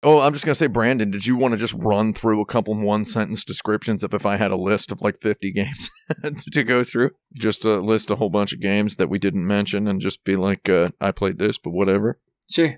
Oh, I'm just going to say, Brandon, did you want to just run through a couple one-sentence descriptions of if I had a list of like 50 games to go through? Just list a whole bunch of games that we didn't mention and just be like, I played this, but whatever. Sure.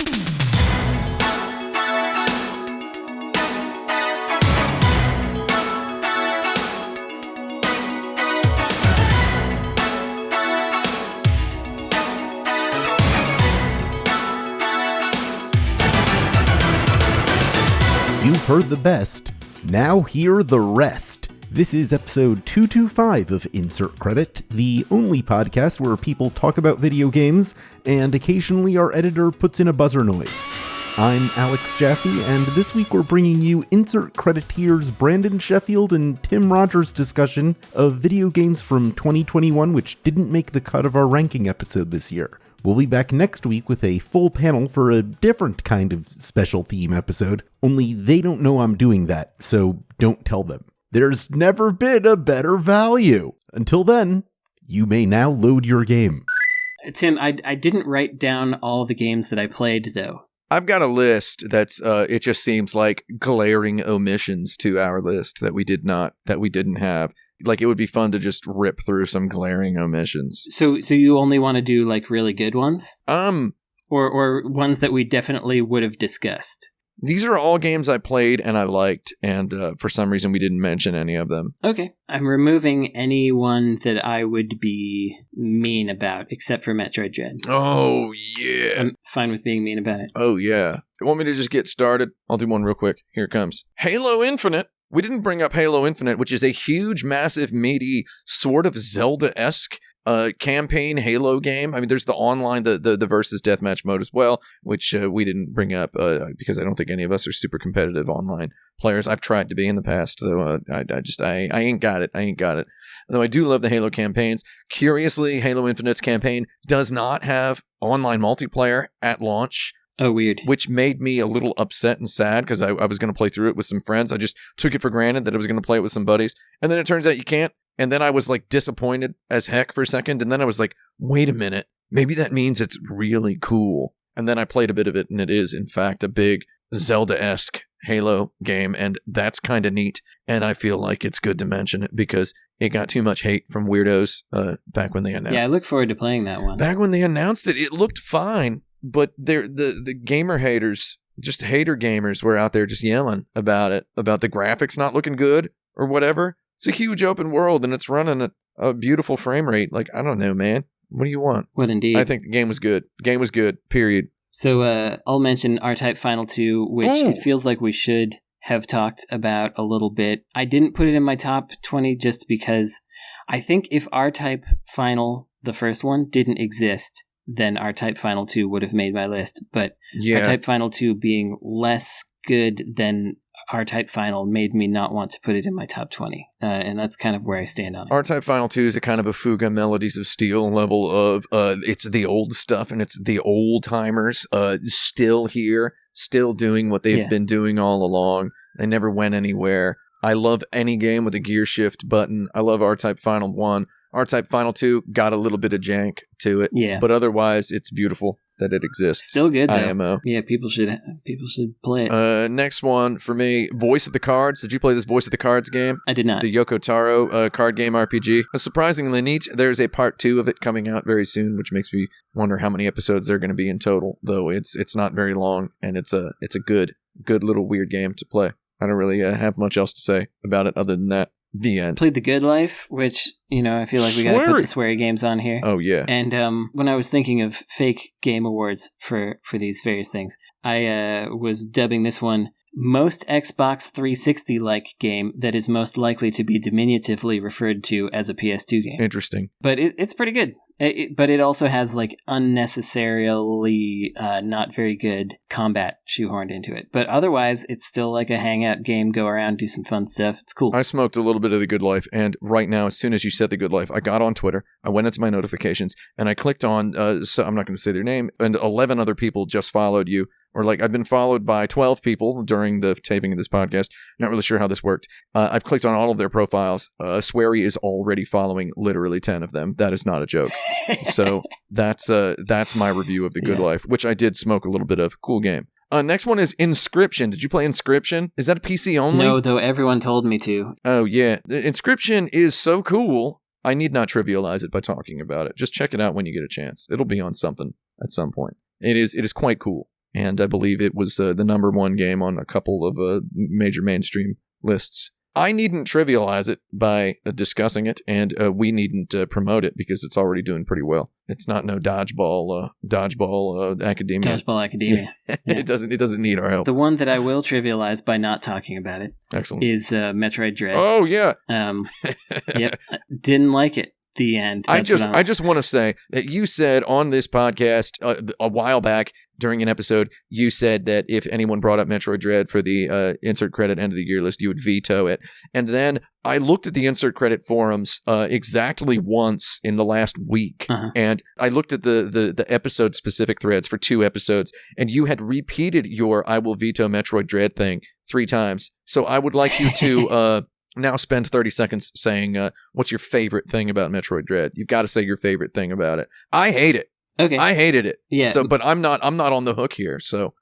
You've heard the best, now hear the rest. This is episode 225 of Insert Credit, the only podcast where people talk about video games, and occasionally our editor puts in a buzzer noise. I'm Alex Jaffe, and this week we're bringing you Insert Crediteers Brandon Sheffield and Tim Rogers' discussion of video games from 2021 which didn't make the cut of our ranking episode this year. We'll be back next week with a full panel for a different kind of special theme episode, only they don't know I'm doing that, so don't tell them. There's never been a better value. Until then, you may now load your game. Tim, I didn't write down all the games that I played, though. I've got a list that's, it just seems like glaring omissions to our list that we didn't have. Like, it would be fun to just rip through some glaring omissions. So you only want to do, like, really good ones? Or ones that we definitely would have discussed? These are all games I played and I liked, and for some reason we didn't mention any of them. Okay. I'm removing any one that I would be mean about, except for Metroid Dread. Oh, yeah. I'm fine with being mean about it. Oh, yeah. You want me to just get started? I'll do one real quick. Here it comes. Halo Infinite. We didn't bring up Halo Infinite, which is a huge, massive, meaty, sort of Zelda-esque campaign Halo game. I mean, there's the online, the versus deathmatch mode as well, which we didn't bring up because I don't think any of us are super competitive online players. I've tried to be in the past, though. I ain't got it. Though I do love the Halo campaigns. Curiously, Halo Infinite's campaign does not have online multiplayer at launch. Oh, weird. Which made me a little upset and sad because I was going to play through it with some friends. I just took it for granted that I was going to play it with some buddies. And then it turns out you can't. And then I was like disappointed as heck for a second. And then I was like, wait a minute. Maybe that means it's really cool. And then I played a bit of it, and it is, in fact, a big Zelda-esque Halo game. And that's kind of neat. And I feel like it's good to mention it because it got too much hate from weirdos back when they announced it. Yeah, I look forward to playing that one. Back when they announced it, it looked fine. But the gamer haters, just hater gamers, were out there just yelling about it, about the graphics not looking good or whatever. It's a huge open world, and it's running at a beautiful frame rate. Like, I don't know, man. What do you want? What indeed? I think the game was good. The game was good, period. So I'll mention R-Type Final 2, which it feels like we should have talked about a little bit. I didn't put it in my top 20 just because I think if R-Type Final, the first one, didn't exist, then R-Type Final 2 would have made my list. But R-Type Final 2 being less good than R-Type Final made me not want to put it in my top 20. And that's kind of where I stand on it. R-Type Final 2 is a kind of a Fuga Melodies of Steel level of, it's the old stuff and it's the old timers still here, still doing what they've been doing all along. They never went anywhere. I love any game with a gear shift button. I love R-Type Final 1. R-Type Final 2 got a little bit of jank to it, but otherwise it's beautiful that it exists. Still good, though. IMO. Yeah, people should play it. Next one for me, Voice of the Cards. Did you play this Voice of the Cards game? I did not. The Yoko Taro card game RPG. It's surprisingly neat. There's a part 2 of it coming out very soon, which makes me wonder how many episodes there are going to be in total. Though it's not very long, and it's a good little weird game to play. I don't really have much else to say about it other than that. The end. Played The Good Life, which, I feel like we gotta put the sweary games on here. Oh, yeah. And when I was thinking of fake game awards for these various things, I was dubbing this one most Xbox 360-like game that is most likely to be diminutively referred to as a PS2 game. Interesting. But it's pretty good. But it also has like unnecessarily not very good combat shoehorned into it. But otherwise, it's still like a hangout game, go around, do some fun stuff. It's cool. I smoked a little bit of The Good Life, and right now, as soon as you said The Good Life, I got on Twitter, I went into my notifications, and I clicked on, so I'm not going to say their name, and 11 other people just followed you. Or like I've been followed by 12 people during the taping of this podcast. Not really sure how this worked. I've clicked on all of their profiles. Sweary is already following literally 10 of them. That is not a joke. So that's my review of The Good Life, which I did smoke a little bit of. Cool game. Next one is Inscryption. Did you play Inscryption? Is that a PC only? No, though everyone told me to. Oh, yeah. The Inscryption is so cool. I need not trivialize it by talking about it. Just check it out when you get a chance. It'll be on something at some point. It is quite cool. And I believe it was the number one game on a couple of major mainstream lists. I needn't trivialize it by discussing it, and we needn't promote it because it's already doing pretty well. It's not no dodgeball academia. Dodgeball academia. Yeah. It doesn't need our help. The one that I will trivialize by not talking about it Excellent. Is Metroid Dread. Oh yeah. Yep. Didn't like it. The end. I just want to say that you said on this podcast a while back during an episode, you said that if anyone brought up Metroid Dread for the insert credit end of the year list, you would veto it. And then I looked at the insert credit forums exactly once in the last week, and I looked at the episode specific threads for 2 episodes, and you had repeated your "I will veto Metroid Dread" thing 3 times. So I would like you to. Now spend 30 seconds saying what's your favorite thing about Metroid Dread. You've got to say your favorite thing about it. I hate it. Okay. I hated it. Yeah. So, but I'm not on the hook here. So.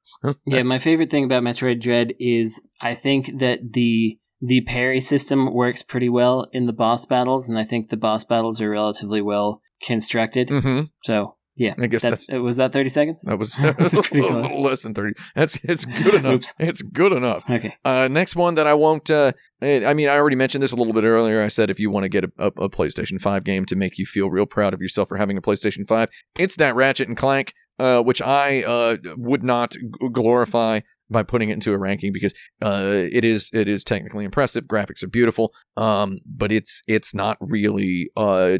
Yeah, my favorite thing about Metroid Dread is I think that the parry system works pretty well in the boss battles, and I think the boss battles are relatively well constructed. Mm-hmm. So. Yeah, I guess was that 30 seconds? That was a little less than 30. It's good enough. Oops. It's good enough. Okay. Next one that I won't. I already mentioned this a little bit earlier. I said if you want to get a PlayStation 5 game to make you feel real proud of yourself for having a PlayStation 5, it's that Ratchet and Clank, which I would not glorify by putting it into a ranking because it is technically impressive. Graphics are beautiful, but it's not really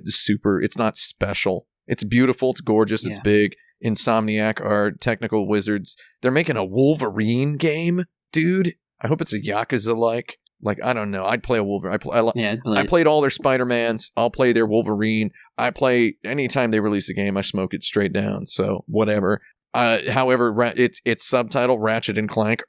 super. It's not special. It's beautiful, it's gorgeous, it's big. Insomniac are technical wizards. They're making a Wolverine game, dude. I hope it's a Yakuza-like. Like, I don't know. I'd play a Wolverine. I played all their Spider-Mans. I'll play their Wolverine. I play anytime they release a game, I smoke it straight down. So, whatever. However, it's subtitle Ratchet and Clank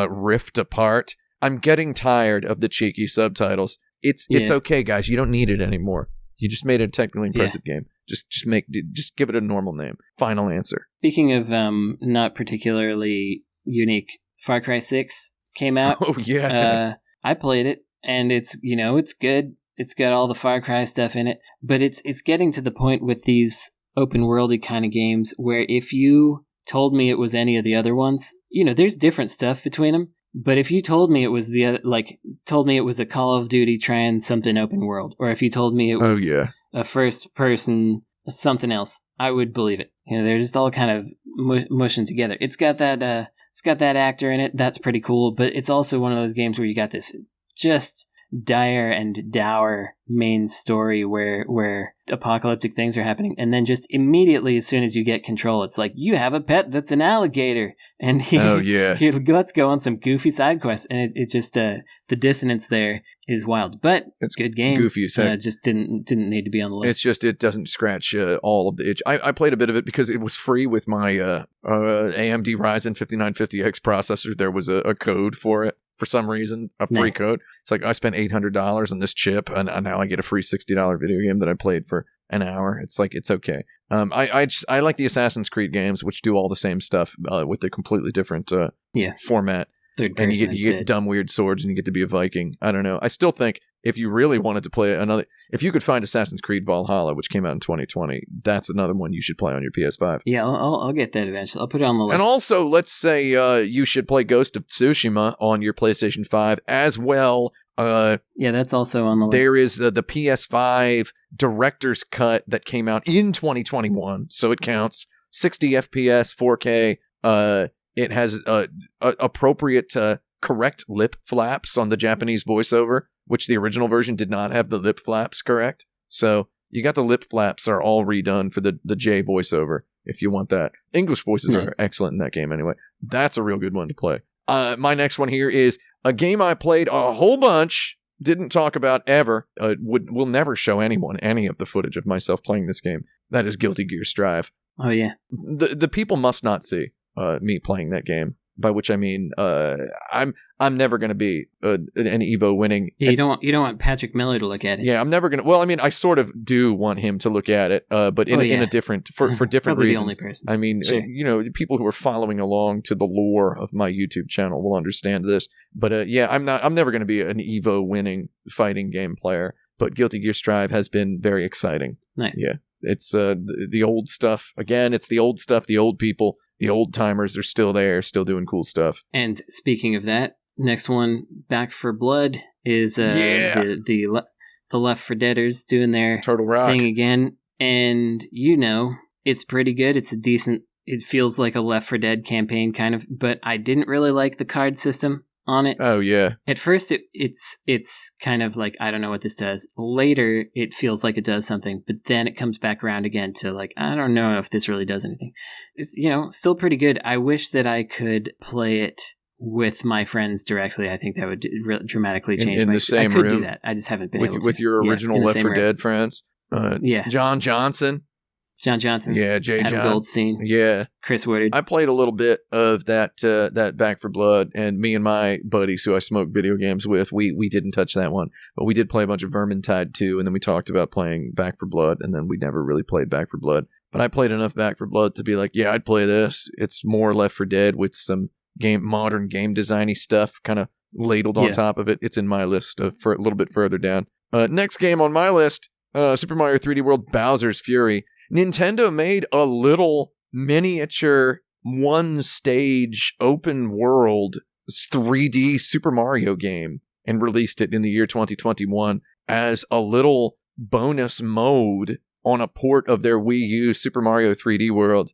Rift Apart. I'm getting tired of the cheeky subtitles. It's okay, guys. You don't need it anymore. You just made a technically impressive game. Just give it a normal name. Final answer. Speaking of not particularly unique, Far Cry 6 came out. Oh yeah. I played it, and it's good. It's got all the Far Cry stuff in it, but it's getting to the point with these open worldy kind of games where if you told me it was any of the other ones, there's different stuff between them. But if you told me it was a Call of Duty trying something open world, or if you told me it was a first person something else, I would believe it. They're just all kind of mushing together. It's got that actor in it. That's pretty cool. But it's also one of those games where you got this just dire and dour main story where apocalyptic things are happening, and then just immediately as soon as you get control, it's like you have a pet that's an alligator, and let's go on some goofy side quests, and it just the dissonance there is wild, but it's a good game. Goofy as heck. Just didn't need to be on the list. It's just it doesn't scratch all of the itch. I played a bit of it because it was free with my AMD Ryzen 5950X processor. There was a code for it. For some reason, a free code. It's like I spent $800 on this chip, and now I get a free $60 video game that I played for an hour. It's like it's okay. I like the Assassin's Creed games, which do all the same stuff with a completely different format. Third person, and you get dumb weird swords, and you get to be a Viking. I don't know. I still think if you really wanted to play if you could find Assassin's Creed Valhalla, which came out in 2020, that's another one you should play on your PS5. Yeah, I'll get that eventually. I'll put it on the list. And also, let's say you should play Ghost of Tsushima on your PlayStation 5 as well. Yeah, that's also on the list. There is the PS5 Director's Cut that came out in 2021, so it counts. 60 FPS, 4K. It has appropriate correct lip flaps on the Japanese voiceover, which the original version did not have the lip flaps correct. So you got the lip flaps are all redone for the J voiceover if you want that. English voices are excellent in that game anyway. That's a real good one to play. My next one here is a game I played a whole bunch, didn't talk about ever, will never show anyone any of the footage of myself playing this game. That is Guilty Gear Strive. Oh, yeah. The people must not see me playing that game by which I mean I'm never going to be an Evo winning. Yeah, you don't want Patrick Miller to look at it. Yeah, I'm never going to. Well, I mean, I sort of do want him to look at it, but in a different for different reasons. The only person. I mean, sure. People who are following along to the lore of my YouTube channel will understand this. But I'm never going to be an Evo winning fighting game player. But Guilty Gear Strive has been very exciting. Nice. Yeah, it's the old stuff again. It's the old stuff. The old people, the old timers are still there, still doing cool stuff. And speaking of that. Next one, Back for Blood, is the Left 4 Deaders doing their Turtle Rock thing again. And, it's pretty good. It's a decent, it feels like a Left 4 Dead campaign, kind of. But I didn't really like the card system on it. Oh, yeah. At first, it's kind of like, I don't know what this does. Later, it feels like it does something. But then it comes back around again to like, I don't know if this really does anything. It's, still pretty good. I wish that I could play it with my friends directly. I think that would dramatically change in the same I could room do that. I just haven't been able to. With your original Left 4 Dead friends. John Johnson. Yeah, Jay Adam Goldstein. Yeah. Chris Woodard. I played a little bit of that Back for Blood, and me and my buddies who I smoke video games with, we didn't touch that one. But we did play a bunch of Vermintide 2, and then we talked about playing Back for Blood, and then we never really played Back for Blood. But I played enough Back for Blood to be like, yeah, I'd play this. It's more Left 4 Dead with some modern game designy stuff kind of ladled on top of it. It's in my list for a little bit further down. Next game on my list, Super Mario 3D World Bowser's Fury. Nintendo made a little miniature one-stage open world 3D Super Mario game and released it in the year 2021 as a little bonus mode on a port of their Wii U Super Mario 3D World.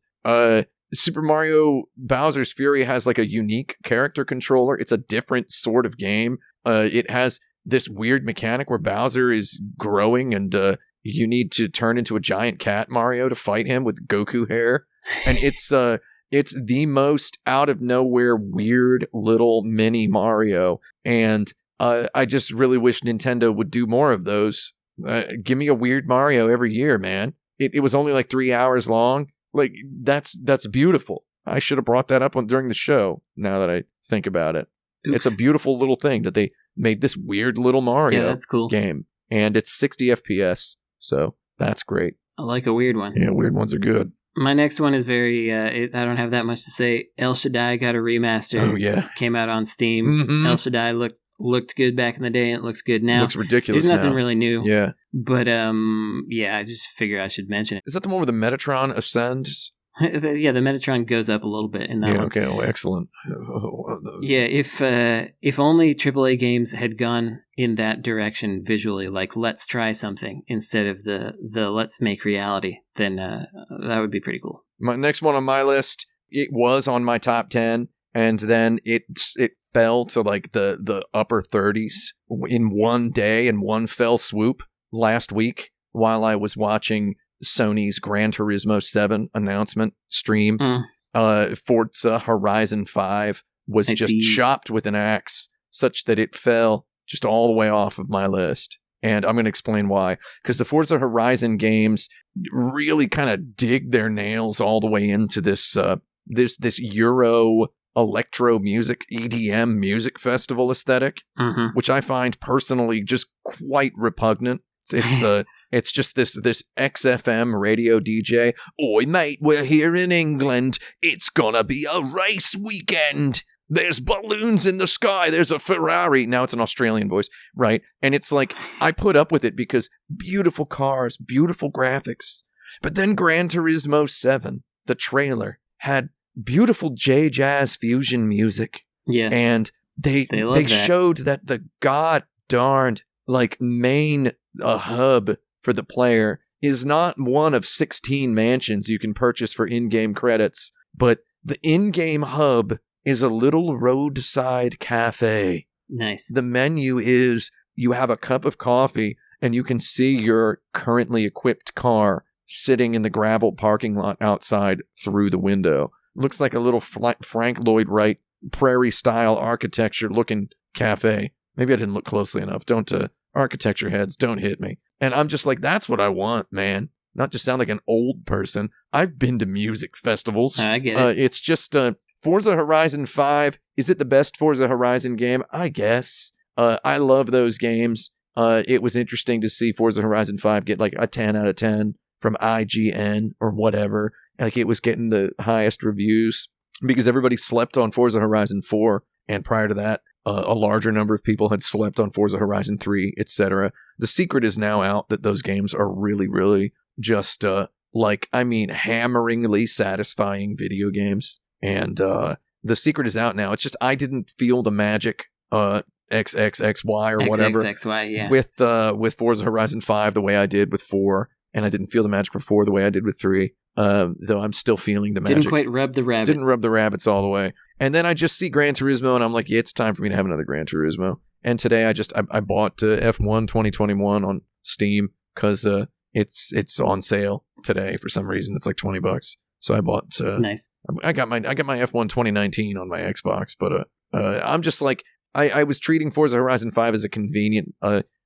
Super Mario Bowser's Fury has like a unique character controller. It's a different sort of game. It has this weird mechanic where Bowser is growing and you need to turn into a giant cat Mario to fight him with Goku hair. And it's the most out of nowhere weird little mini Mario. And I just really wish Nintendo would do more of those. Give me a weird Mario every year, man. It was only like 3 hours long. Like, that's beautiful. I should have brought that up during the show, now that I think about it. Oops. It's a beautiful little thing that they made this weird little Mario that's cool. game. And it's 60 FPS, so that's great. I like a weird one. Yeah, weird ones are good. My next one is very, I don't have that much to say. El Shaddai got a remaster. Oh, yeah. Came out on Steam. Mm-hmm. El Shaddai looked good back in the day, and it looks good now. Looks ridiculous There's nothing now. really new. Yeah. But, I just figured I should mention it. Is that the one where the Metatron ascends? Yeah, the Metatron goes up a little bit in that one. Okay, excellent. Yeah, if only AAA games had gone in that direction visually, like let's try something instead of the let's make reality, then that would be pretty cool. My next one on my list, it was on my top 10, and then it fell to like the upper 30s in one day, in one fell swoop last week while I was watching Sony's Gran Turismo 7 announcement stream. Forza Horizon 5 was chopped with an axe, such that it fell just all the way off of my list. And I'm going to explain why. Because the Forza Horizon games really kind of dig their nails all the way into this this Euro electro music, EDM music festival aesthetic, which I find personally just quite repugnant. It's just this XFM radio DJ. Oi, mate, we're here in England. It's gonna be a race weekend. There's balloons in the sky. There's a Ferrari. Now it's an Australian voice, right? And it's like, I put up with it because beautiful cars, beautiful graphics. But then Gran Turismo 7, the trailer, had beautiful J-Jazz fusion music. Yeah. And they showed that the god-darned, like, main hub for the player is not one of 16 mansions you can purchase for in-game credits, but the in-game hub is a little roadside cafe. Nice. The menu is, you have a cup of coffee and you can see your currently equipped car sitting in the gravel parking lot outside through the window. Looks like a little Frank Lloyd Wright prairie-style architecture-looking cafe. Maybe I didn't look closely enough. Architecture heads, don't hit me. And I'm just like, that's what I want, man. Not just sound like an old person. I've been to music festivals. I get it. It's just, Forza Horizon 5, is it the best Forza Horizon game? I guess. I love those games. It was interesting to see Forza Horizon 5 get like a 10 out of 10 from IGN or whatever. Like, it was getting the highest reviews because everybody slept on Forza Horizon 4, and prior to that, a larger number of people had slept on Forza Horizon 3, etc. The secret is now out that those games are really, really just, hammeringly satisfying video games. And the secret is out now. It's just I didn't feel the magic XXXY or whatever XXXY, yeah. with Forza Horizon 5 the way I did with 4, and I didn't feel the magic for 4 the way I did with 3. Though I'm still feeling the magic. Didn't quite rub the rabbit. Didn't rub the rabbits all the way. And then I just see Gran Turismo, and I'm like, yeah, it's time for me to have another Gran Turismo. And today I bought F1 2021 on Steam because it's on sale today for some reason. It's like $20. So I bought. Nice. I got my F1 2019 on my Xbox, but I'm just like I was treating Forza Horizon 5 as a convenient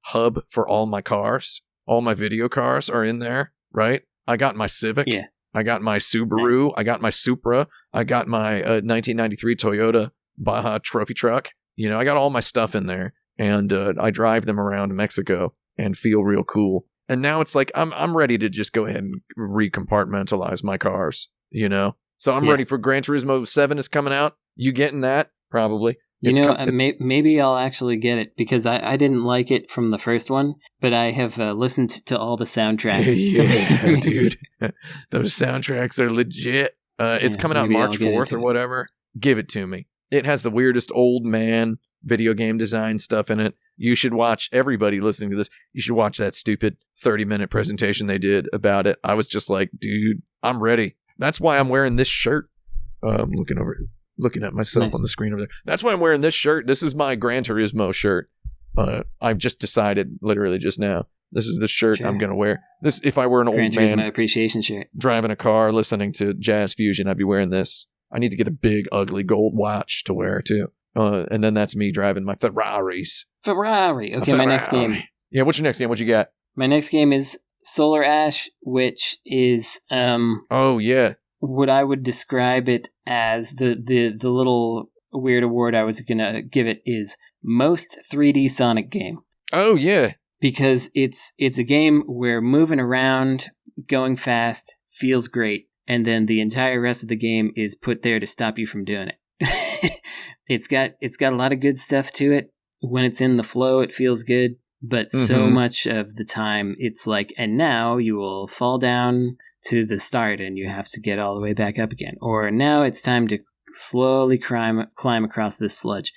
hub for all my cars. All my video cars are in there, right? I got my Civic. Yeah. I got my Subaru. Nice. I got my Supra. I got my 1993 Toyota Baja trophy truck. You know, I got all my stuff in there, and I drive them around Mexico and feel real cool. And now it's like I'm ready to just go ahead and recompartmentalize my cars, you know? So I'm ready for Gran Turismo 7 is coming out. You getting that? Probably. Maybe I'll actually get it because I didn't like it from the first one, but I have listened to all the soundtracks. Yeah, dude. Those soundtracks are legit. It's coming out March 4th or whatever. Give it to me. It has the weirdest old man video game design stuff in it. You should watch, everybody listening to this, you should watch that stupid 30-minute presentation they did about it. I was just like, dude, I'm ready. That's why I'm wearing this shirt. I'm looking at myself on the screen over there. That's why I'm wearing this shirt. This is my Gran Turismo shirt. I've just decided, literally just now, this is the shirt I'm going to wear. This, if I were an Gran old Turismo man appreciation shirt, driving a car, listening to jazz fusion, I'd be wearing this. I need to get a big, ugly gold watch to wear too. And then that's me driving my Ferraris. Ferrari. Okay, my next game. Yeah, what's your next game? What you got? My next game is Solar Ash, which is oh yeah, what I would describe it as the little weird award I was gonna give it is most 3D Sonic game. Oh yeah, because it's a game where moving around, going fast feels great, and then the entire rest of the game is put there to stop you from doing it. It's got a lot of good stuff to it. When it's in the flow, it feels good. But so much of the time, it's like, and now you will fall down to the start and you have to get all the way back up again. Or now it's time to slowly climb across this sludge.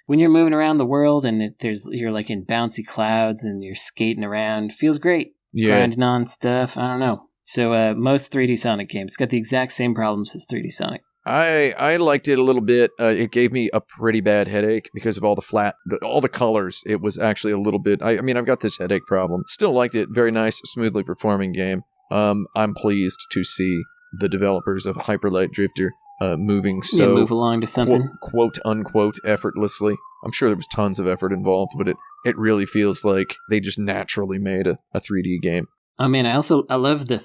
When you're moving around the world and you're like in bouncy clouds and you're skating around, feels great. Yeah. Grinding on stuff. I don't know. So most 3D Sonic games. It's got the exact same problems as 3D Sonic. I liked it a little bit. It gave me a pretty bad headache because of all the colors. It was actually a little bit. I mean, I've got this headache problem. Still liked it. Very nice, smoothly performing game. I'm pleased to see the developers of Hyper Light Drifter moving move along to something quote unquote effortlessly. I'm sure there was tons of effort involved, but it really feels like they just naturally made a 3D game. Oh man, I love the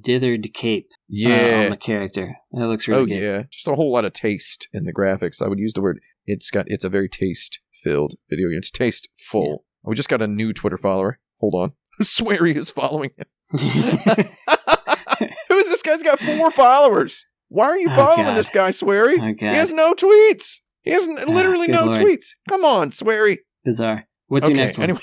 dithered cape on the character. That looks really good. Oh yeah, just a whole lot of taste in the graphics. I would use the word, it's a very taste-filled video game. It's tasteful. Yeah. We just got a new Twitter follower. Hold on. Sweary is following him. Who is this guy's got 4 followers? Why are you following this guy, Sweary? Oh, he has no tweets. He has literally no tweets. Come on, Sweary. Bizarre. What's your next one? Anyway.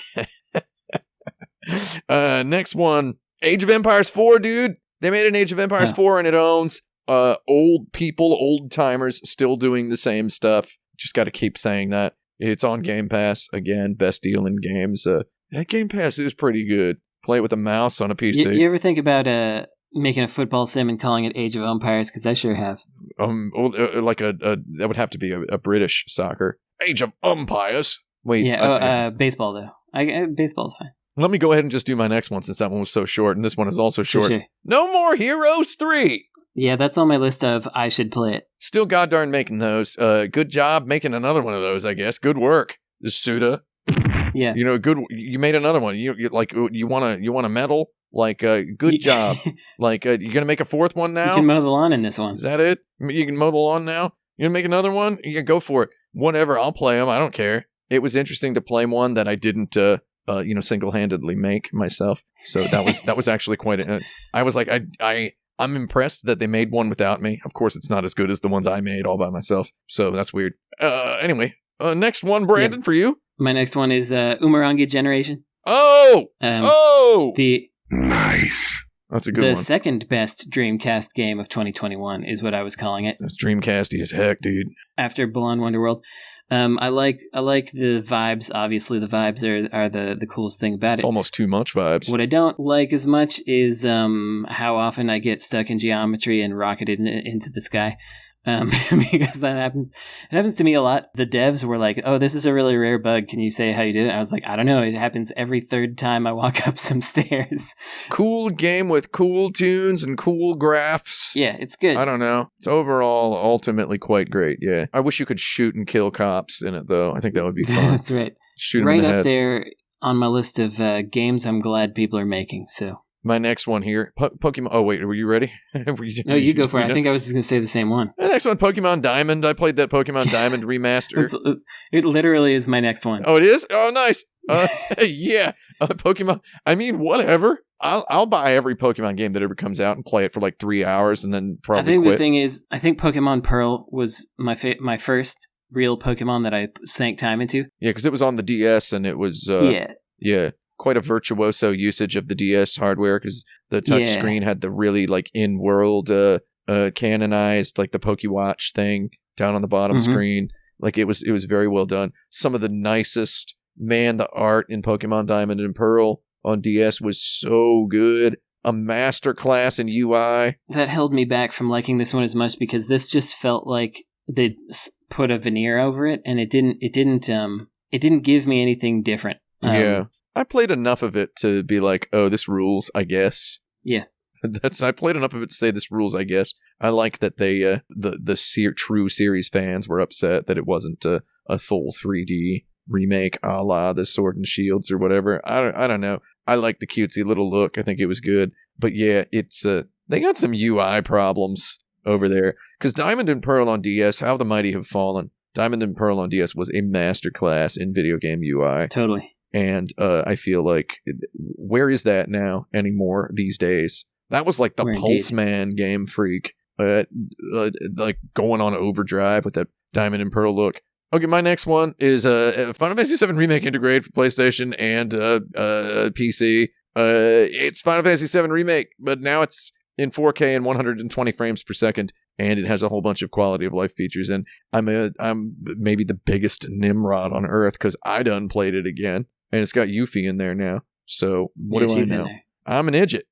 Next one, Age of Empires 4, dude. They made an Age of Empires 4 and it owns old people, old timers still doing the same stuff. Just got to keep saying that. It's on Game Pass. Again, best deal in games. That Game Pass is pretty good. Play it with a mouse on a PC. You ever think about making a football sim and calling it Age of Empires? Because I sure have. Like that would have to be a British soccer. Age of Umpires. Wait. Yeah, baseball though. Baseball's fine. Let me go ahead and just do my next one since that one was so short, and this one is also short. Sure. No More Heroes 3! Yeah, that's on my list of I should play it. Still goddarn making those. Good job making another one of those, I guess. Good work, Suda. Yeah. You know, good. You made another one. You want a medal? Like, good job. Like, you gonna make a 4th one now? You can mow the lawn in this one. Is that it? You can mow the lawn now? You gonna make another one? Yeah, go for it. Whatever, I'll play them. I don't care. It was interesting to play one that I didn't, single-handedly make myself. So that was actually quite. I was like, I'm impressed that they made one without me. Of course, it's not as good as the ones I made all by myself. So that's weird. Anyway, next one, Brandon, for you. My next one is Umurangi Generation. Oh! Nice. That's a good one. The second best Dreamcast game of 2021 is what I was calling it. That's Dreamcasty as heck, dude. After Beyond Wonderworld. I like the vibes. Obviously, the vibes are the coolest thing about it. It's almost too much vibes. What I don't like as much is how often I get stuck in geometry and rocketed into the sky. Because that happens. It happens to me a lot. The devs were like, "Oh, this is a really rare bug. Can you say how you did it?" I was like, "I don't know. It happens every third time I walk up some stairs." Cool game with cool tunes and cool graphs. Yeah, it's good. I don't know. It's overall ultimately quite great. Yeah, I wish you could shoot and kill cops in it though. I think that would be fun. That's right. Shoot them right in the up head. there on my list of games I'm glad people are making. So. My next one here, Pokemon. Oh wait, were you ready? No, you go for it. I think I was just going to say the same one. The next one, Pokemon Diamond. I played that Pokemon Diamond remaster. It literally is my next one. Oh, it is? Oh, nice. Yeah, Pokemon. I mean, whatever. I'll buy every Pokemon game that ever comes out and play it for like 3 hours and then probably I think quit. The thing is, I think Pokemon Pearl was my first real Pokemon that I sank time into. Yeah, because it was on the DS and it was yeah. Quite a virtuoso usage of the DS hardware because the touch screen had the really like in-world canonized like the PokeWatch thing down on the bottom screen. Like it was very well done. Some of the nicest, the art in Pokemon Diamond and Pearl on DS was so good. A masterclass in UI. That held me back from liking this one as much because this just felt like they put a veneer over it and it didn't give me anything different. Yeah. I played enough of it to be like, oh, this rules, I guess. Yeah. I played enough of it to say this rules, I guess. I like that they, the true series fans were upset that it wasn't a full 3D remake a la the Sword and Shields or whatever. I don't know. I like the cutesy little look. I think it was good. But yeah, it's they got some UI problems over there. Because Diamond and Pearl on DS, how the mighty have fallen. Diamond and Pearl on DS was a masterclass in video game UI. Totally. And I feel like, where is that now anymore these days? That was like the Pulse Man Game Freak, like going on overdrive with that Diamond and Pearl look. Okay, my next one is Final Fantasy VII Remake Intergrade for PlayStation and PC. It's Final Fantasy VII Remake, but now it's in 4K and 120 frames per second, and it has a whole bunch of quality of life features. And I'm maybe the biggest Nimrod on Earth because I done played it again. And it's got Yuffie in there now. So what do I know? I'm an idiot.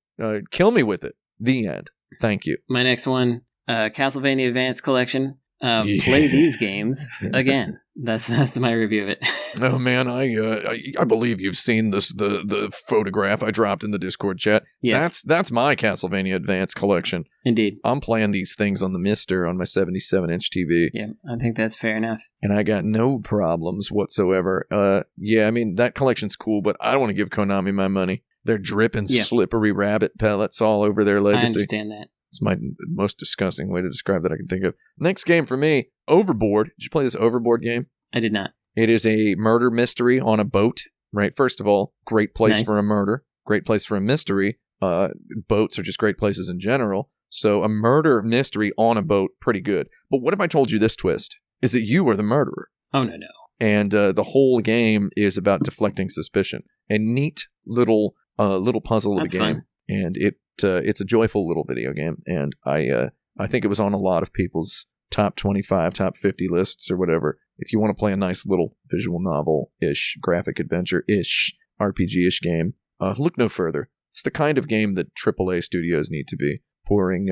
Kill me with it. The end. Thank you. My next one, Castlevania Advance Collection. Play these games again. That's my review of it. Oh man, I believe you've seen the photograph I dropped in the Discord chat. Yes, that's my Castlevania Advance Collection. Indeed, I'm playing these things on the Mister on my 77-inch TV. Yeah, I think that's fair enough. And I got no problems whatsoever. Yeah, I mean that collection's cool, but I don't want to give Konami my money. They're dripping slippery rabbit pellets all over their legacy. I understand that. It's my most disgusting way to describe that I can think of. Next game for me, Overboard. Did you play this Overboard game? I did not. It is a murder mystery on a boat, right? First of all, great place for a murder. Great place for a mystery. Boats are just great places in general. So a murder mystery on a boat, pretty good. But what if I told you this twist? Is that you are the murderer? Oh, no. And the whole game is about deflecting suspicion. A neat little puzzle of a game. Fun. And it's a joyful little video game, and I think it was on a lot of people's top 25, top 50 lists or whatever. If you want to play a nice little visual novel-ish, graphic adventure-ish, RPG-ish game, look no further. It's the kind of game that AAA studios need to be pouring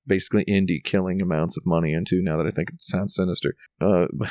basically indie killing amounts of money into. Now that I think it sounds sinister, but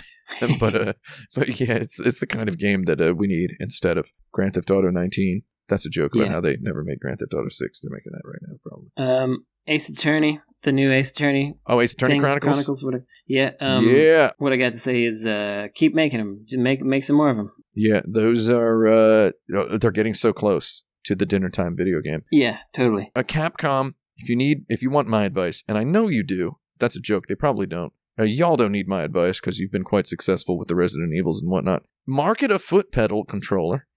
yeah, it's the kind of game that we need instead of Grand Theft Auto 19. That's a joke about how they never made Grand Theft Auto 6. They're making that right now, probably. Ace Attorney, the new Ace Attorney. Oh, Ace Attorney Chronicles? Whatever. Yeah. Yeah. What I got to say is keep making them. Just make some more of them. Yeah, those are, they're getting so close to the dinner time video game. Yeah, totally. A Capcom, if you want my advice, and I know you do, that's a joke, they probably don't. y'all don't need my advice because you've been quite successful with the Resident Evils and whatnot. Market a foot pedal controller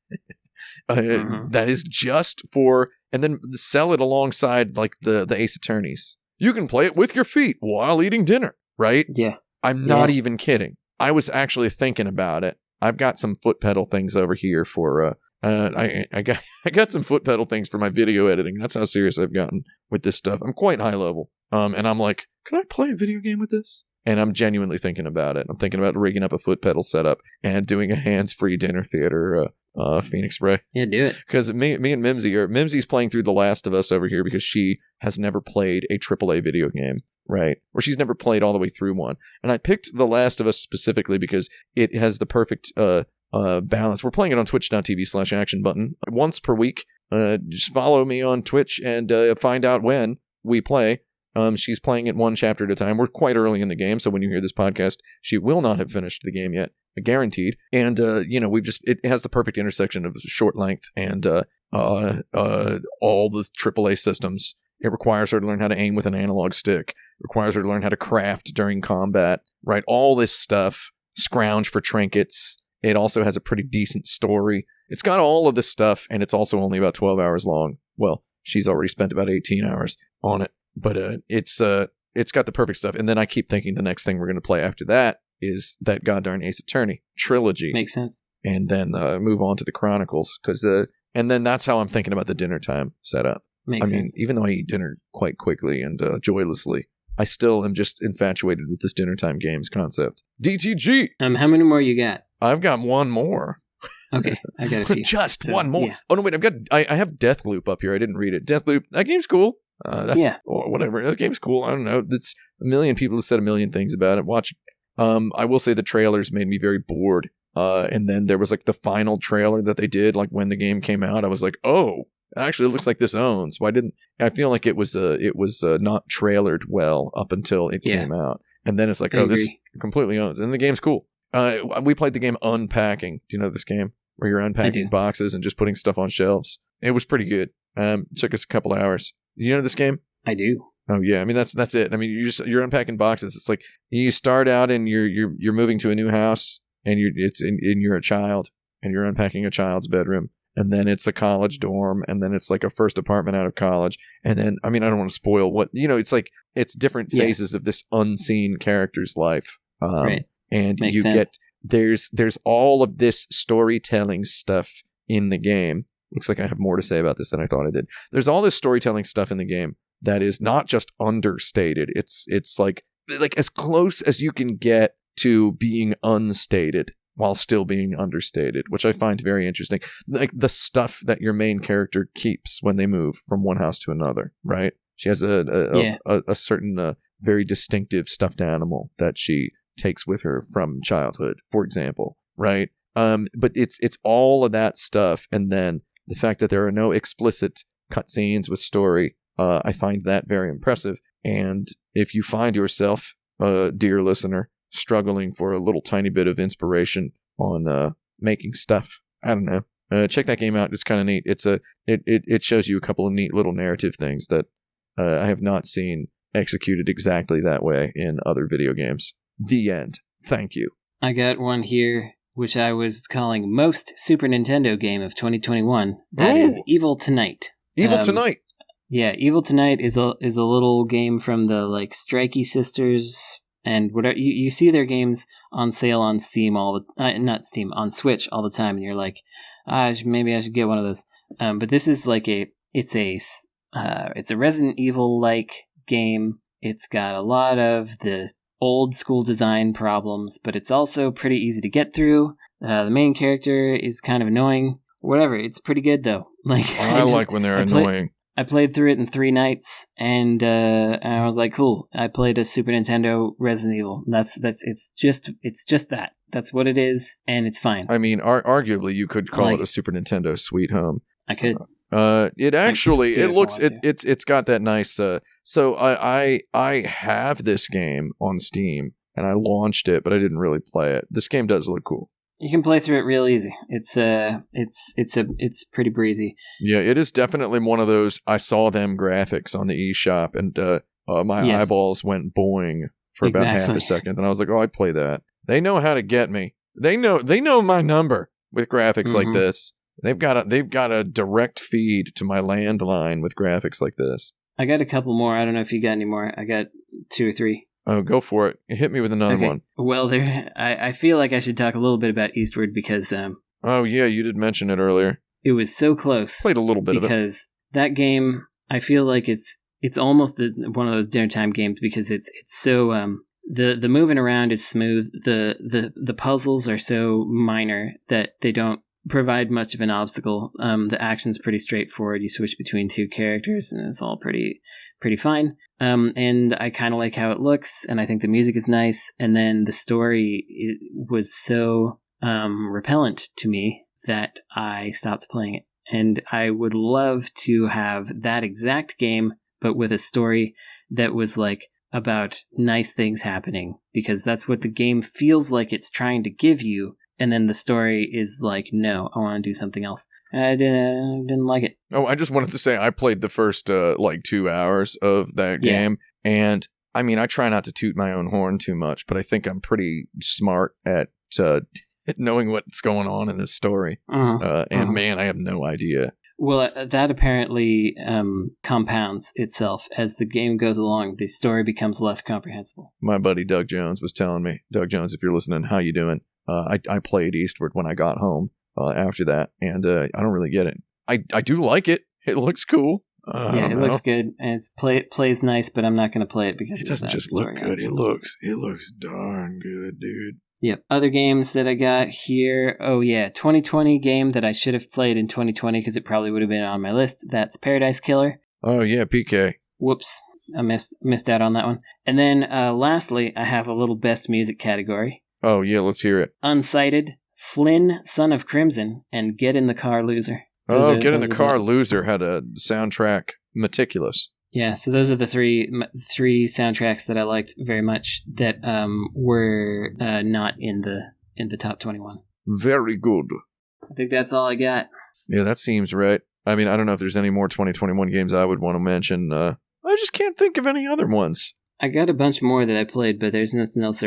that is just for, and then sell it alongside like the Ace Attorneys. You can play it with your feet while eating dinner, right? Yeah. I'm not even kidding. I was actually thinking about it. I've got some foot pedal things over here for I got some foot pedal things for my video editing. That's how serious I've gotten with this stuff. I'm quite high level. And I'm like, can I play a video game with this? And I'm genuinely thinking about it. I'm thinking about rigging up a foot pedal setup and doing a hands-free dinner theater Phoenix Ray. Yeah, do it. Because me and Mimsy's playing through The Last of Us over here because she has never played a AAA video game, right? Or she's never played all the way through one. And I picked The Last of Us specifically because it has the perfect balance. We're playing it on twitch.tv/actionbutton once per week. Just follow me on Twitch and find out when we play. She's playing it one chapter at a time. We're quite early in the game, so when you hear this podcast, she will not have finished the game yet, guaranteed. And it has the perfect intersection of short length and all the AAA systems. It requires her to learn how to aim with an analog stick. It requires her to learn how to craft during combat, right? All this stuff. Scrounge for trinkets. It also has a pretty decent story. It's got all of this stuff, and it's also only about 12 hours long. Well, she's already spent about 18 hours on it. But it's got the perfect stuff. And then I keep thinking the next thing we're going to play after that is that goddamn Ace Attorney trilogy. Makes sense. And then move on to the Chronicles. And then that's how I'm thinking about the dinner time setup. Makes sense. Even though I eat dinner quite quickly and joylessly, I still am just infatuated with this dinner time games concept. DTG! How many more you got? I've got one more. Okay, I got a few. Just one more. Yeah. Oh, no, wait, I have Deathloop up here. I didn't read it. Deathloop, that game's cool. Or whatever. That game's cool. I don't know. That's a million people have said a million things about it. Watch it. I will say the trailers made me very bored. And then there was like the final trailer that they did, like when the game came out. I was like, oh, actually, it looks like this owns. So I feel like it was not trailered well up until it came out. And then it's like, this completely owns. And the game's cool. We played the game Unpacking. Do you know this game where you're unpacking boxes and just putting stuff on shelves? It was pretty good. It took us a couple hours. You know this game? I do. Oh yeah, I mean that's it. I mean you're unpacking boxes. It's like you start out and you're moving to a new house and you're a child and you're unpacking a child's bedroom, and then it's a college dorm, and then it's like a first apartment out of college, and then I mean I don't want to spoil what it's like. It's different phases of this unseen character's life, right? And Makes you sense. get there's all of this storytelling stuff in the game. Looks like I have more to say about this than I thought I did. There's all this storytelling stuff in the game that is not just understated. It's like as close as you can get to being unstated while still being understated, which I find very interesting. Like the stuff that your main character keeps when they move from one house to another, right? She has a certain very distinctive stuffed animal that she takes with her from childhood, for example, right? But it's all of that stuff, and then the fact that there are no explicit cutscenes with story, I find that very impressive. And if you find yourself, dear listener, struggling for a little tiny bit of inspiration on making stuff, I don't know, check that game out. It's kind of neat. It shows you a couple of neat little narrative things that I have not seen executed exactly that way in other video games. The end. Thank you. I got one here, which I was calling most Super Nintendo game of 2021. That is Evil Tonight. Evil Tonight. Yeah, Evil Tonight is a little game from the like Strikey Sisters and whatever. You see their games on sale on Steam on Switch all the time, and you're like, maybe I should get one of those. But this is like it's a Resident Evil like game. It's got a lot of the old school design problems, but it's also pretty easy to get through. The main character is kind of annoying. Whatever, it's pretty good though. I like when they're annoying. I played through it in 3 nights, and I was like, cool. I played a Super Nintendo Resident Evil. It's just that. That's what it is, and it's fine. I mean, arguably, you could call it a Super Nintendo Sweet Home. I could. It's got that nice. So I have this game on Steam, and I launched it, but I didn't really play it. This game does look cool. You can play through it real easy. It's pretty breezy. Yeah, it is definitely one of those. I saw them graphics on the eShop, and my eyeballs went boing for about half a second. And I was like, oh, I'd play that. They know how to get me. They know my number with graphics like this. They've got a direct feed to my landline with graphics like this. I got a couple more. I don't know if you got any more. I got 2 or 3. Oh, go for it. Hit me with another one. Well, I feel like I should talk a little bit about Eastward because... oh, yeah, you did mention it earlier. It was so close. Played a little bit of it. Because that game, I feel like it's almost one of those dinner time games because it's so... The moving around is smooth. The puzzles are so minor that they don't provide much of an obstacle. The action's pretty straightforward. You switch between 2 characters, and it's all pretty fine. And I kind of like how it looks, and I think the music is nice. And then the story was so repellent to me that I stopped playing it. And I would love to have that exact game, but with a story that was like about nice things happening, because that's what the game feels like it's trying to give you. And then the story is like, no, I want to do something else. And I didn't like it. Oh, I just wanted to say I played the first 2 hours of that game. And I mean, I try not to toot my own horn too much, but I think I'm pretty smart at knowing what's going on in this story. Man, I have no idea. Well, that apparently compounds itself as the game goes along. The story becomes less comprehensible. My buddy Doug Jones was telling me, Doug Jones, if you're listening, how you doing? I played Eastward when I got home after that, and I don't really get it. I do like it. It looks cool. It looks good, and it plays nice, but I'm not going to play it because it doesn't just look good. It looks darn good, dude. Yep. Other games that I got here. Oh yeah, 2020 game that I should have played in 2020 because it probably would have been on my list. That's Paradise Killer. Oh yeah, PK. Whoops, I missed out on that one. And then lastly, I have a little best music category. Oh yeah, let's hear it. Unsighted, Flynn, Son of Crimson, and Get in the Car, Loser. Get in the Car, Loser had a soundtrack meticulous. Yeah, so those are the three soundtracks that I liked very much that were not in the top 21. Very good. I think that's all I got. Yeah, that seems right. I mean, I don't know if there's any more 2021 games I would want to mention. I just can't think of any other ones. I got a bunch more that I played, but there's nothing else.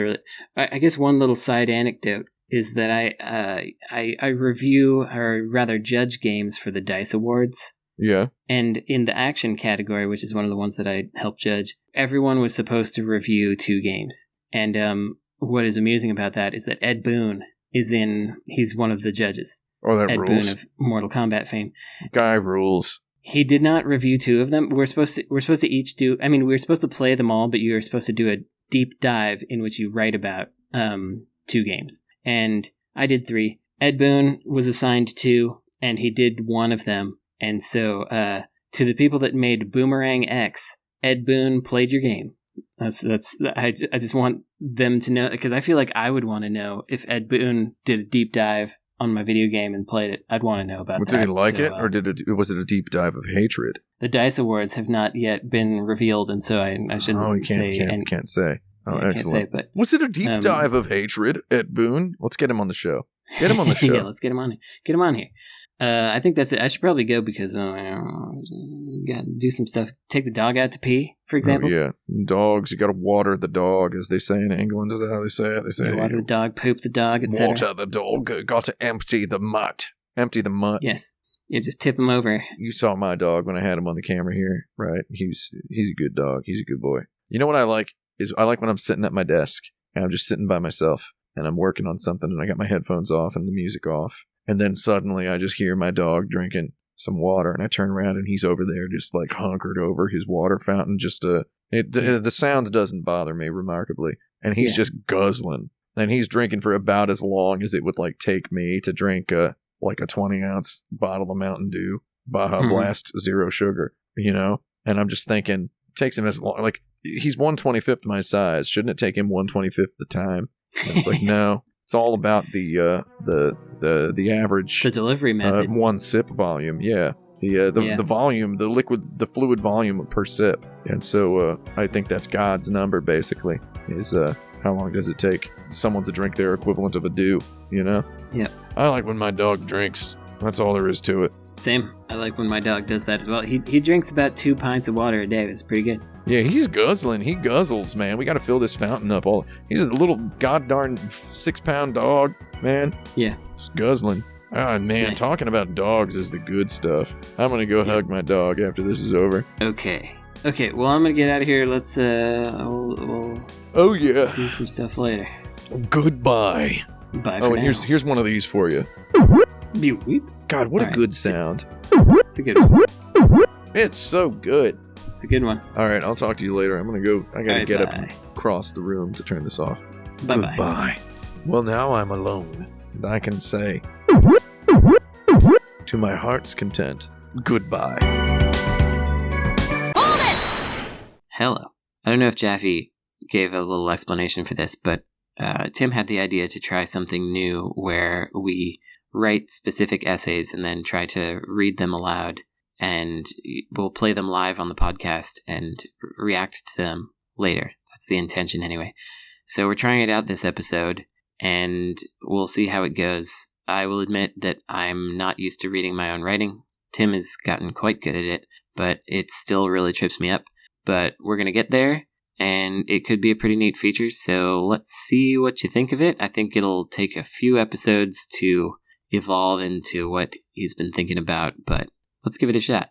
I guess one little side anecdote is that I review, or rather judge games for the DICE Awards. Yeah. And in the action category, which is one of the ones that I helped judge, everyone was supposed to review 2 games. And what is amusing about that is that Ed Boon he's one of the judges. Oh, that Ed rules. Boon of Mortal Kombat fame. Guy rules. He did not review 2 of them. We're supposed to each do, I mean, we were supposed to play them all, but you were supposed to do a deep dive in which you write about 2 games. And I did 3. Ed Boon was assigned 2, and he did 1 of them. And so, to the people that made Boomerang X, Ed Boon played your game. I just want them to know, because I feel like I would want to know if Ed Boon did a deep dive on my video game and played it. I'd want to know about that. Did he like it, or was it a deep dive of hatred? The DICE Awards have not yet been revealed, and so I shouldn't say. Can't say. Oh, excellent. Can't say, but, was it a deep dive of hatred, Ed Boon? Let's get him on the show. Get him on the show. Yeah, let's get him on here. Get him on here. I think that's it. I should probably go because got to do some stuff. Take the dog out to pee, for example. Oh, yeah. Dogs, you got to water the dog, as they say in England. Is that how they say it? They say water the dog, poop the dog, etc. Water the dog. Got to empty the mutt. Empty the mutt. Yes. Yeah, just tip him over. You saw my dog when I had him on the camera here, right? He's a good dog. He's a good boy. You know what I like? I like when I'm sitting at my desk and I'm just sitting by myself and I'm working on something and I got my headphones off and the music off. And then suddenly I just hear my dog drinking some water, and I turn around and he's over there just like hunkered over his water fountain. The sound doesn't bother me remarkably. And he's just guzzling. And he's drinking for about as long as it would like take me to drink a 20-ounce bottle of Mountain Dew, Baja Blast, 0 sugar, you know? And I'm just thinking, it takes him as long, like, he's 1/25th my size. Shouldn't it take him 1/25th the time? And it's like, no. It's all about the average, the delivery method, 1 sip volume. Yeah, the volume, the fluid volume per sip. And so I think that's God's number. Basically, is how long does it take someone to drink their equivalent of a dew? You know. Yeah. I like when my dog drinks. That's all there is to it. Same. I like when my dog does that as well. He drinks about 2 pints of water a day. It's pretty good. Yeah, he's guzzling. He guzzles, man. We got to fill this fountain up. He's a little goddarn 6-pound dog, man. Yeah. Just guzzling. Ah, man, Nice. Talking about dogs is the good stuff. I'm going to go hug my dog after this is over. Okay, well, I'm going to get out of here. Let's, we'll Oh, yeah. do some stuff later. Goodbye. Bye Oh, for and now. here's one of these for you. Beep, beep. God, what All a right. good sound. It's a good one. It's so good. It's a good one. All right, I'll talk to you later. I'm going to go. I got to All right, get up bye. and cross the room to turn this off. Bye-bye. Goodbye. Well, now I'm alone, and I can say, to my heart's content, goodbye. Hello. I don't know if Jaffe gave a little explanation for this, but Tim had the idea to try something new where we write specific essays and then try to read them aloud, and we'll play them live on the podcast and react to them later. That's the intention anyway. So we're trying it out this episode, and we'll see how it goes. I will admit that I'm not used to reading my own writing. Tim has gotten quite good at it, but it still really trips me up. But we're going to get there, and it could be a pretty neat feature, so let's see what you think of it. I think it'll take a few episodes to evolve into what he's been thinking about, but let's give it a shot.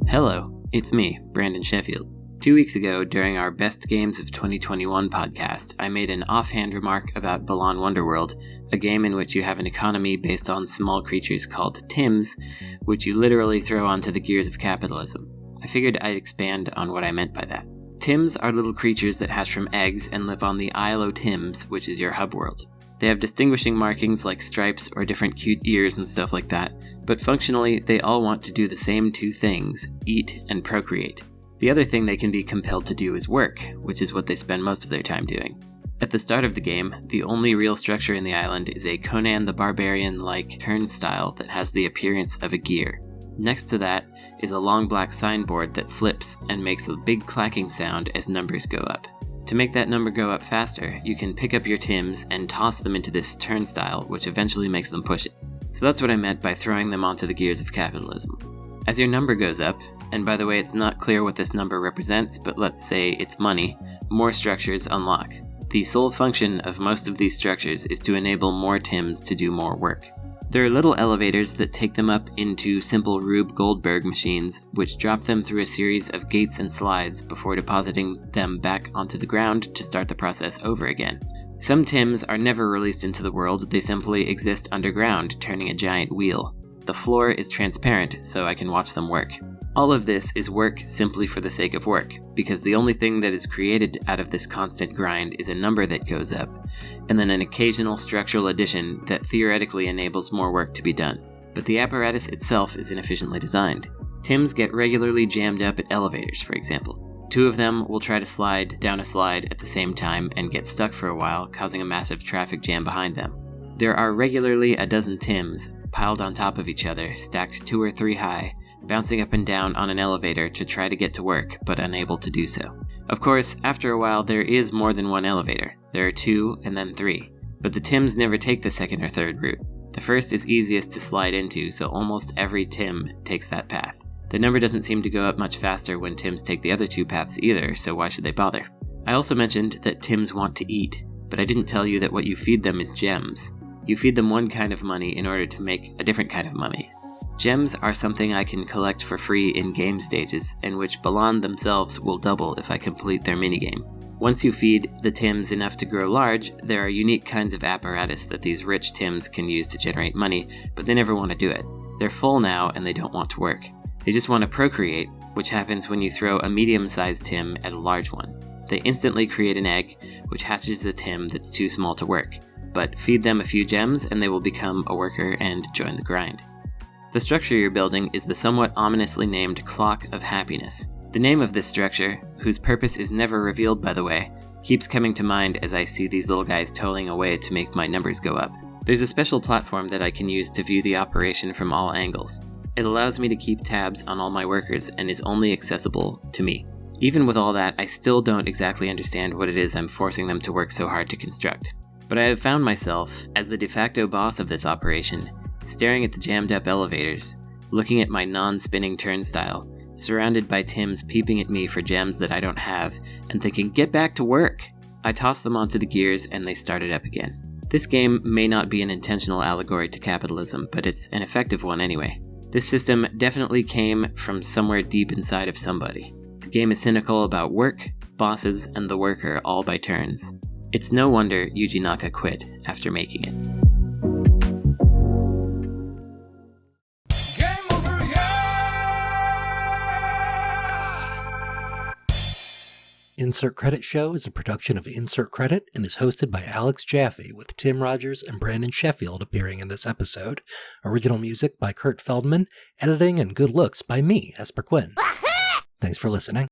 Hello, it's me, Brandon Sheffield. 2 weeks ago, during our Best Games of 2021 podcast, I made an offhand remark about Balan Wonderworld, a game in which you have an economy based on small creatures called Tims, which you literally throw onto the gears of capitalism. I figured I'd expand on what I meant by that. Tims are little creatures that hatch from eggs and live on the Isle o' Tims, which is your hub world. They have distinguishing markings like stripes or different cute ears and stuff like that, but functionally they all want to do the same two things, eat and procreate. The other thing they can be compelled to do is work, which is what they spend most of their time doing. At the start of the game, the only real structure in the island is a Conan the Barbarian-like turnstile that has the appearance of a gear. Next to that is a long black signboard that flips and makes a big clacking sound as numbers go up. To make that number go up faster, you can pick up your Tims and toss them into this turnstile, which eventually makes them push it. So that's what I meant by throwing them onto the gears of capitalism. As your number goes up, and by the way, it's not clear what this number represents, but let's say it's money, more structures unlock. The sole function of most of these structures is to enable more Tims to do more work. There are little elevators that take them up into simple Rube Goldberg machines, which drop them through a series of gates and slides before depositing them back onto the ground to start the process over again. Some Tims are never released into the world, they simply exist underground, turning a giant wheel. The floor is transparent, so I can watch them work. All of this is work simply for the sake of work, because the only thing that is created out of this constant grind is a number that goes up, and then an occasional structural addition that theoretically enables more work to be done. But the apparatus itself is inefficiently designed. Tims get regularly jammed up at elevators, for example. Two of them will try to slide down a slide at the same time and get stuck for a while, causing a massive traffic jam behind them. There are regularly a dozen Tims piled on top of each other, stacked 2 or 3 high, bouncing up and down on an elevator to try to get to work, but unable to do so. Of course, after a while there is more than one elevator. There are 2 and then 3. But the Tims never take the second or third route. The first is easiest to slide into, so almost every Tim takes that path. The number doesn't seem to go up much faster when Tims take the other 2 paths either, so why should they bother? I also mentioned that Tims want to eat, but I didn't tell you that what you feed them is gems. You feed them one kind of money in order to make a different kind of money. Gems are something I can collect for free in game stages, and which Balan themselves will double if I complete their minigame. Once you feed the Tims enough to grow large, there are unique kinds of apparatus that these rich Tims can use to generate money, but they never want to do it. They're full now and they don't want to work. They just want to procreate, which happens when you throw a medium-sized Tim at a large one. They instantly create an egg, which hatches a Tim that's too small to work. But feed them a few gems and they will become a worker and join the grind. The structure you're building is the somewhat ominously named Clock of Happiness. The name of this structure, whose purpose is never revealed by the way, keeps coming to mind as I see these little guys toiling away to make my numbers go up. There's a special platform that I can use to view the operation from all angles. It allows me to keep tabs on all my workers and is only accessible to me. Even with all that, I still don't exactly understand what it is I'm forcing them to work so hard to construct. But I have found myself, as the de facto boss of this operation, staring at the jammed up elevators, looking at my non-spinning turnstile, surrounded by Tims peeping at me for gems that I don't have, and thinking, get back to work! I tossed them onto the gears and they started up again. This game may not be an intentional allegory to capitalism, but it's an effective one anyway. This system definitely came from somewhere deep inside of somebody. The game is cynical about work, bosses, and the worker all by turns. It's no wonder Yuji Naka quit after making it. Insert Credit Show is a production of Insert Credit and is hosted by Alex Jaffe, with Tim Rogers and Brandon Sheffield appearing in this episode. Original music by Kurt Feldman, editing and good looks by me, Esper Quinn. Thanks for listening.